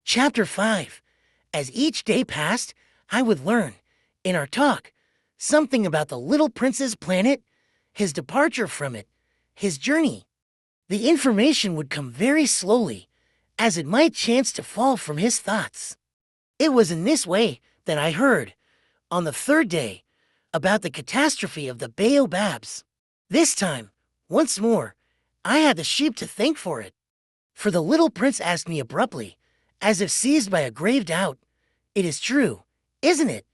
Chapter 5. As each day passed, I would learn, in our talk, something about the little prince's planet, his departure from it, his journey. The information would come very slowly, as it might chance to fall from his thoughts. It was in this way that I heard, on the third day, about the catastrophe of the baobabs. This time, once more, I had the sheep to thank for it. For the little prince asked me abruptly, as if seized by a grave doubt, "It is true, isn't it,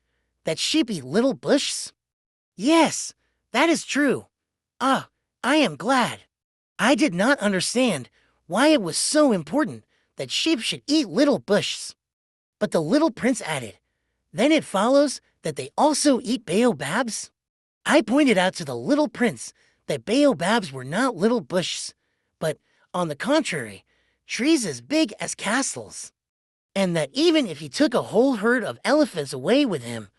that sheep eat little bushes?" "Yes, that is true." "Ah, I am glad." I did not understand why it was so important that sheep should eat little bushes. But the little prince added, "Then it follows that they also eat baobabs?" I pointed out to the little prince that baobabs were not little bushes, but, on the contrary, trees as big as castles. And that even if he took a whole herd of elephants away with him,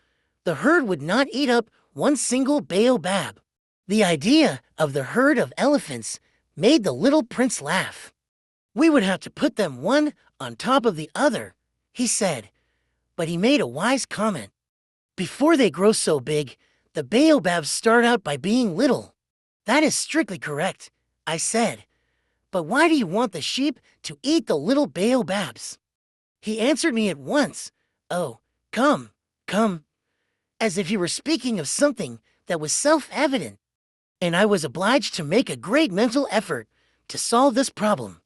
the herd would not eat up one single baobab. The idea of the herd of elephants made the little prince laugh. "We would have to put them one on top of the other," he said, but he made a wise comment. "Before they grow so big, the baobabs start out by being little." "That is strictly correct," I said. "But why do you want the sheep to eat the little baobabs?" He answered me at once, "Oh, come, as if he were speaking of something that was self-evident. And I was obliged to make a great mental effort to solve this problem,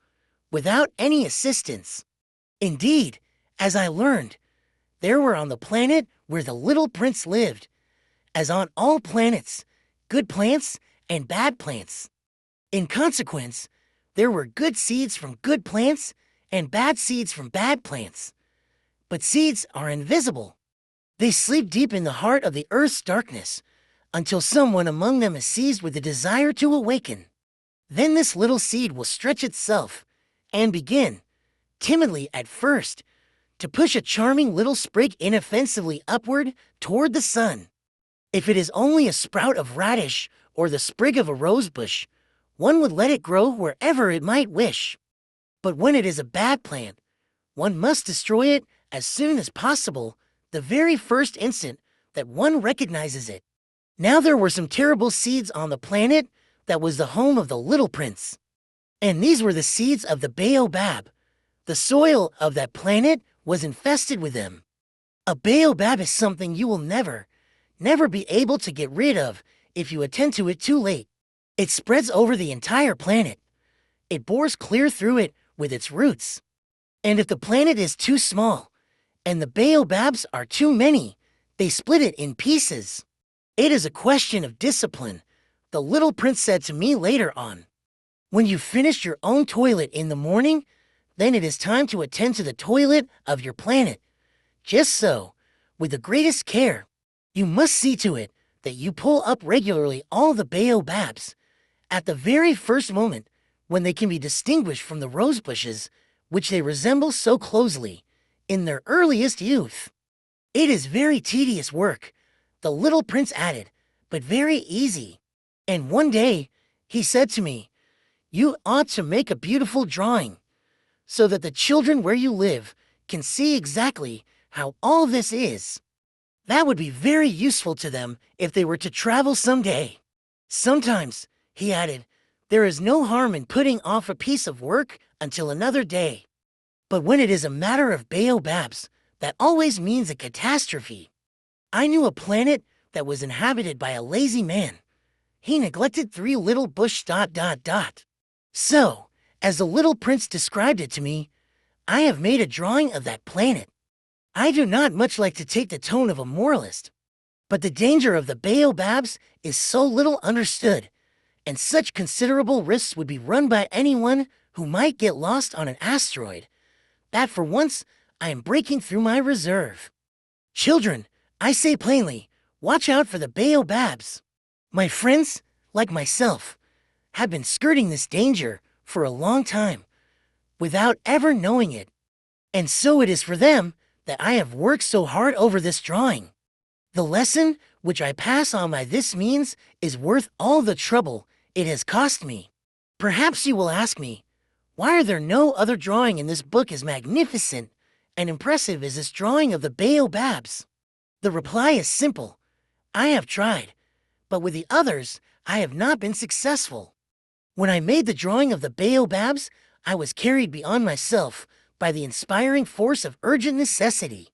without any assistance. Indeed, as I learned, there were on the planet where the little prince lived, as on all planets, good plants and bad plants. In consequence, there were good seeds from good plants and bad seeds from bad plants. But seeds are invisible. They sleep deep in the heart of the earth's darkness, until someone among them is seized with the desire to awaken. Then this little seed will stretch itself and begin, timidly at first, to push a charming little sprig inoffensively upward toward the sun. If it is only a sprout of radish or the sprig of a rosebush, one would let it grow wherever it might wish. But when it is a bad plant, one must destroy it as soon as possible, the very first instant that one recognizes it. Now there were some terrible seeds on the planet that was the home of the little prince. And these were the seeds of the baobab. The soil of that planet was infested with them. A baobab is something you will never be able to get rid of if you attend to it too late. It spreads over the entire planet. It bores clear through it with its roots. And if the planet is too small, and the baobabs are too many, they split it in pieces. It is a question of discipline, the little prince said to me later on. When you've finished your own toilet in the morning, then it is time to attend to the toilet of your planet. Just so, with the greatest care, you must see to it that you pull up regularly all the baobabs, at the very first moment when they can be distinguished from the rose bushes, which they resemble so closely, in their earliest youth. It is very tedious work, the little prince added, but very easy. And one day, he said to me, "You ought to make a beautiful drawing, so that the children where you live can see exactly how all this is. That would be very useful to them if they were to travel someday. Sometimes," he added, "there is no harm in putting off a piece of work until another day. But when it is a matter of baobabs, that always means a catastrophe. I knew a planet that was inhabited by a lazy man. He neglected 3 little bush ... So, as the little prince described it to me, I have made a drawing of that planet. I do not much like to take the tone of a moralist, but the danger of the baobabs is so little understood, and such considerable risks would be run by anyone who might get lost on an asteroid, that for once I am breaking through my reserve. Children, I say plainly, watch out for the baobabs. My friends, like myself, have been skirting this danger for a long time, without ever knowing it. And so it is for them that I have worked so hard over this drawing. The lesson which I pass on by this means is worth all the trouble it has cost me. Perhaps you will ask me, why are there no other drawing in this book as magnificent And impressive is this drawing of the baobabs. The reply is simple. I have tried, but with the others, I have not been successful. When I made the drawing of the baobabs, I was carried beyond myself by the inspiring force of urgent necessity.